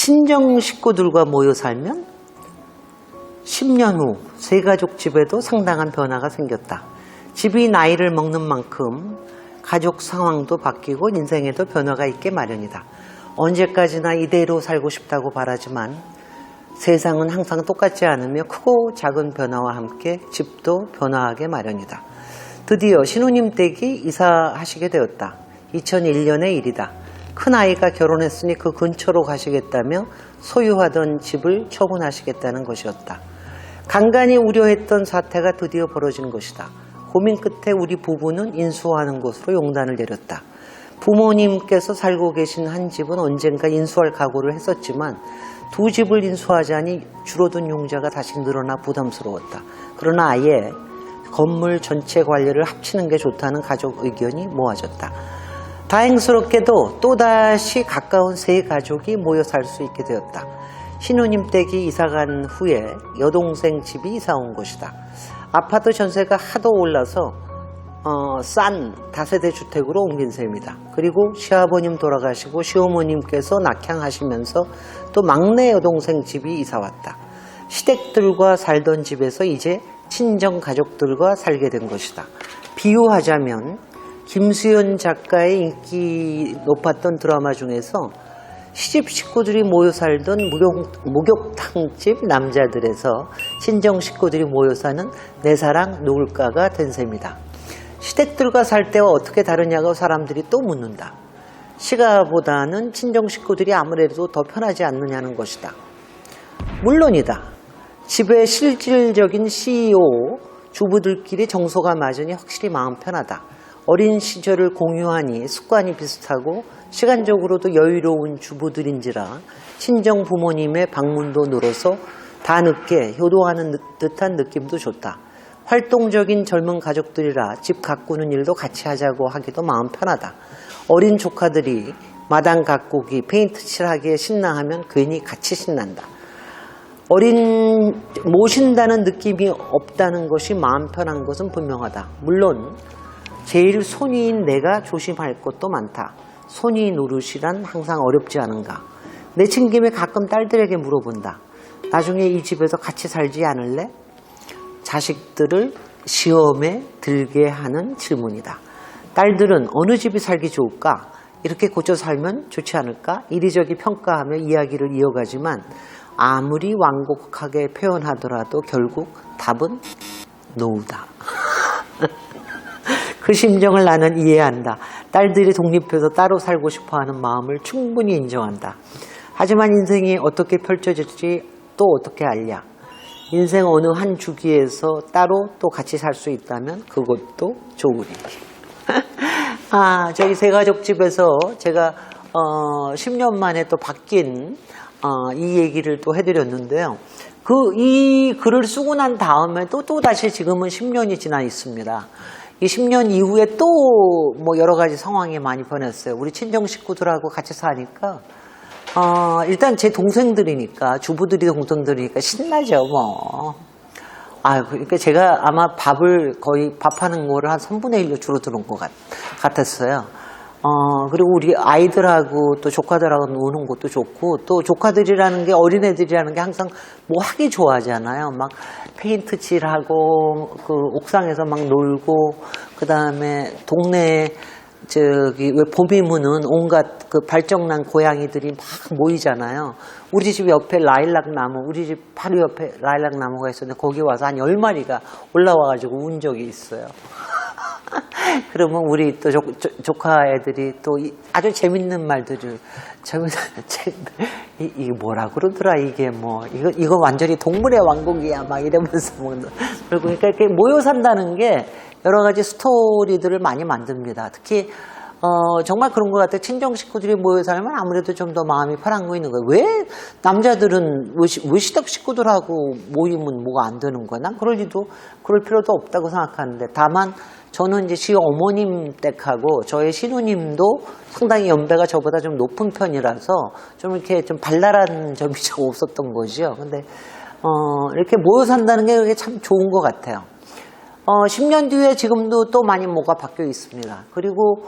친정 식구들과 모여 살면 10년 후 세 가족 집에도 상당한 변화가 생겼다. 집이 나이를 먹는 만큼 가족 상황도 바뀌고 인생에도 변화가 있게 마련이다. 언제까지나 이대로 살고 싶다고 바라지만 세상은 항상 똑같지 않으며 크고 작은 변화와 함께 집도 변화하게 마련이다. 드디어 신우님 댁이 이사하시게 되었다. 2001년의 일이다. 큰아이가 결혼했으니 그 근처로 가시겠다며 소유하던 집을 처분하시겠다는 것이었다. 간간히 우려했던 사태가 드디어 벌어진 것이다. 고민 끝에 우리 부부는 인수하는 것으로 용단을 내렸다. 부모님께서 살고 계신 한 집은 언젠가 인수할 각오를 했었지만 두 집을 인수하자니 줄어든 용자가 다시 늘어나 부담스러웠다. 그러나 아예 건물 전체 관리를 합치는 게 좋다는 가족 의견이 모아졌다. 다행스럽게도 또다시 가까운 세 가족이 모여 살 수 있게 되었다. 신우님 댁이 이사간 후에 여동생 집이 이사 온 것이다. 아파트 전세가 하도 올라서 싼 다세대 주택으로 옮긴 셈이다. 그리고 시아버님 돌아가시고 시어머님께서 낙향하시면서 또 막내 여동생 집이 이사 왔다. 시댁들과 살던 집에서 이제 친정 가족들과 살게 된 것이다. 비유하자면 김수현 작가의 인기 높았던 드라마 중에서 시집 식구들이 모여 살던 목욕탕집 남자들에서 친정 식구들이 모여 사는 내 사랑 누굴까가 된 셈이다. 시댁들과 살 때와 어떻게 다르냐고 사람들이 또 묻는다. 시가보다는 친정 식구들이 아무래도 더 편하지 않느냐는 것이다. 물론이다. 집의 실질적인 CEO, 주부들끼리 정서가 맞으니 확실히 마음 편하다. 어린 시절을 공유하니 습관이 비슷하고 시간적으로도 여유로운 주부들인지라 친정 부모님의 방문도 늘어서 다 늦게 효도하는 듯한 느낌도 좋다. 활동적인 젊은 가족들이라 집 가꾸는 일도 같이 하자고 하기도 마음 편하다. 어린 조카들이 마당 가꾸기, 페인트 칠하기에 신나하면 괜히 같이 신난다. 모신다는 느낌이 없다는 것이 마음 편한 것은 분명하다. 물론 제일 손위인 내가 조심할 것도 많다. 손위 노릇이란 항상 어렵지 않은가. 내친 김에 가끔 딸들에게 물어본다. 나중에 이 집에서 같이 살지 않을래? 자식들을 시험에 들게 하는 질문이다. 딸들은 어느 집이 살기 좋을까? 이렇게 고쳐 살면 좋지 않을까? 이리저리 평가하며 이야기를 이어가지만 아무리 완곡하게 표현하더라도 결국 답은 노우다. 그 심정을 나는 이해한다. 딸들이 독립해서 따로 살고 싶어하는 마음을 충분히 인정한다. 하지만 인생이 어떻게 펼쳐질지 또 어떻게 알랴. 인생 어느 한 주기에서 따로 또 같이 살 수 있다면 그것도 좋으리. 저희 세가족 집에서 제가 10년 만에 또 바뀐 이 얘기를 또 해드렸는데요. 이 글을 쓰고 난 다음에 또 다시 지금은 10년이 지나 있습니다. 이 10년 이후에 또 뭐 여러 가지 상황이 많이 변했어요. 우리 친정 식구들하고 같이 사니까 일단 제 동생들이니까 주부들이 동생들이니까 신나죠 뭐. 그러니까 제가 아마 밥을 거의 밥하는 거를 한 3분의 1로 줄어드는 것 같았어요. 그리고 우리 아이들하고 또 조카들하고 노는 것도 좋고, 또 조카들이라는 게 어린애들이라는 게 항상 뭐 하기 좋아하잖아요. 막 페인트 칠하고 그 옥상에서 막 놀고, 그 다음에 동네 왜 봄이면은 온갖 그 발정난 고양이들이 막 모이잖아요. 우리 집 옆에 라일락 나무, 우리 집 바로 옆에 라일락 나무가 있었는데 거기 와서 한 10마리가 올라와가지고 운 적이 있어요. 그러면 우리 또 조카 애들이 또 아주 재밌는 말들을 이게 뭐라 그러더라 이게 뭐 이거 완전히 동물의 왕국이야 막 이러면서 뭐 그러니까 이렇게 모여 산다는 게 여러 가지 스토리들을 많이 만듭니다. 특히 정말 그런 것 같아요. 친정 식구들이 모여 살면 아무래도 좀 더 마음이 편한 거 있는 거예요. 왜 남자들은 왜 시댁 식구들하고 모이면 뭐가 안 되는 거야? 난 그럴 필요도 없다고 생각하는데, 다만 저는 이제 시어머님 댁하고 저의 시누님도 상당히 연배가 저보다 좀 높은 편이라서 좀 이렇게 좀 발랄한 점이 좀 없었던 거죠. 근데 이렇게 모여 산다는 게 그게 참 좋은 것 같아요. 10년 뒤에 지금도 또 많이 뭐가 바뀌어 있습니다. 그리고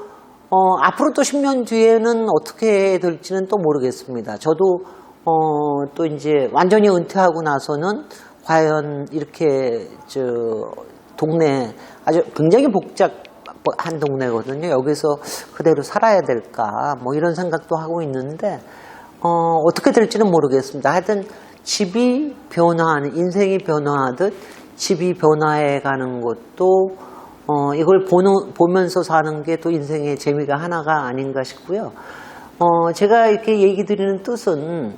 앞으로 또 10년 뒤에는 어떻게 될지는 또 모르겠습니다. 저도 또 이제 완전히 은퇴하고 나서는 과연 이렇게 동네 아주 굉장히 복잡한 동네거든요. 여기서 그대로 살아야 될까 뭐 이런 생각도 하고 있는데 어떻게 될지는 모르겠습니다. 하여튼 집이 변화하는 인생이 변화하듯 집이 변화해 가는 것도 이걸 보면서 사는 게 또 인생의 재미가 하나가 아닌가 싶고요. 제가 이렇게 얘기 드리는 뜻은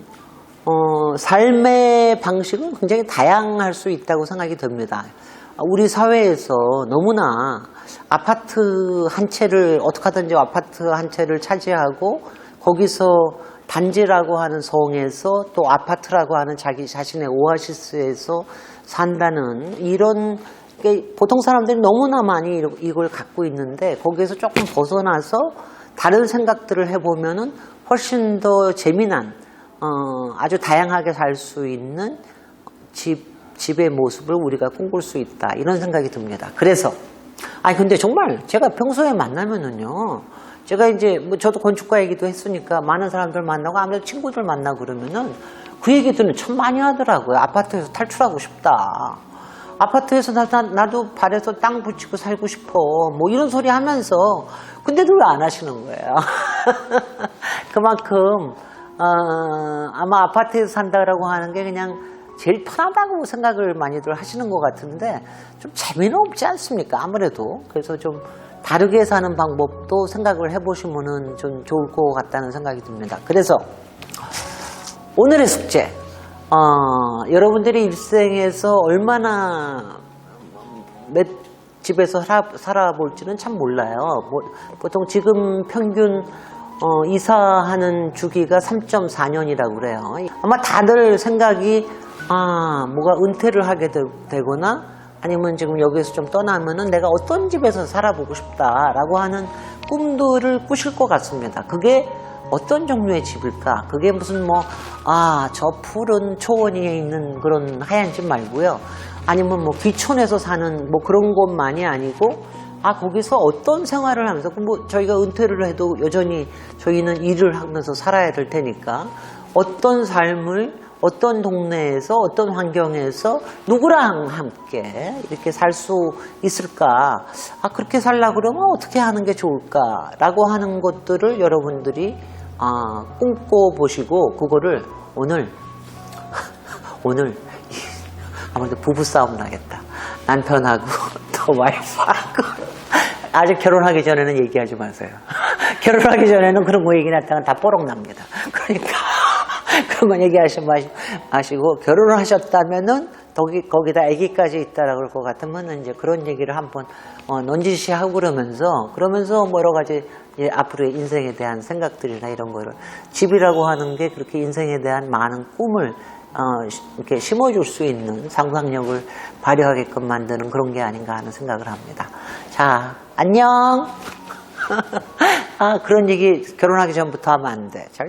삶의 방식은 굉장히 다양할 수 있다고 생각이 듭니다. 우리 사회에서 너무나 아파트 한 채를 어떻게 하든지 아파트 한 채를 차지하고 거기서 단지라고 하는 성에서 또 아파트라고 하는 자기 자신의 오아시스에서 산다는 이런 보통 사람들이 너무나 많이 이걸 갖고 있는데 거기에서 조금 벗어나서 다른 생각들을 해보면은 훨씬 더 재미난 아주 다양하게 살 수 있는 집의 모습을 우리가 꿈꿀 수 있다 이런 생각이 듭니다. 그래서 근데 정말 제가 평소에 만나면은요 제가 이제 뭐 저도 건축가 얘기도 했으니까 많은 사람들 만나고 아무래도 친구들 만나고 그러면은 그 얘기들은 참 많이 하더라고요. 아파트에서 탈출하고 싶다. 아파트에서 나도 발에서 땅 붙이고 살고 싶어. 뭐 이런 소리 하면서 근데도 왜 안 하시는 거예요? 그만큼 아마 아파트에서 산다라고 하는 게 그냥 제일 편하다고 생각을 많이들 하시는 것 같은데 좀 재미는 없지 않습니까? 아무래도. 그래서 좀 다르게 사는 방법도 생각을 해보시면은 좀 좋을 것 같다는 생각이 듭니다. 그래서 오늘의 숙제. 여러분들이 일생에서 얼마나 몇 집에서 살아볼지는 참 몰라요. 보통 지금 평균 이사하는 주기가 3.4년이라고 그래요. 아마 다들 생각이 뭐가 은퇴를 하게 되거나 아니면 지금 여기서 좀 떠나면은 내가 어떤 집에서 살아보고 싶다라고 하는 꿈들을 꾸실 것 같습니다. 그게 어떤 종류의 집일까? 그게 무슨 저 푸른 초원위에 있는 그런 하얀 집 말고요. 아니면 귀촌에서 사는 그런 곳만이 아니고, 거기서 어떤 생활을 하면서, 저희가 은퇴를 해도 여전히 저희는 일을 하면서 살아야 될 테니까, 어떤 삶을, 어떤 동네에서, 어떤 환경에서 누구랑 함께 이렇게 살 수 있을까? 그렇게 살려고 그러면 어떻게 하는 게 좋을까? 라고 하는 것들을 여러분들이 꿈꿔보시고 그거를 오늘 아무래도 부부싸움 나겠다. 남편하고 또 와이프하고 아직 결혼하기 전에는 얘기하지 마세요. 결혼하기 전에는 그런 거 얘기 났다가 다 뽀록 납니다. 그러니까 그런 건 얘기하지 마시고 결혼을 하셨다면은 거기다 아기까지 있다라고 그럴 것 같으면 이제 그런 얘기를 한번 넌지시하고 그러면서 여러 가지 앞으로의 인생에 대한 생각들이나 이런 거를 집이라고 하는 게 그렇게 인생에 대한 많은 꿈을 이렇게 심어줄 수 있는 상상력을 발휘하게끔 만드는 그런 게 아닌가 하는 생각을 합니다. 자, 안녕. 그런 얘기 결혼하기 전부터 하면 안 돼.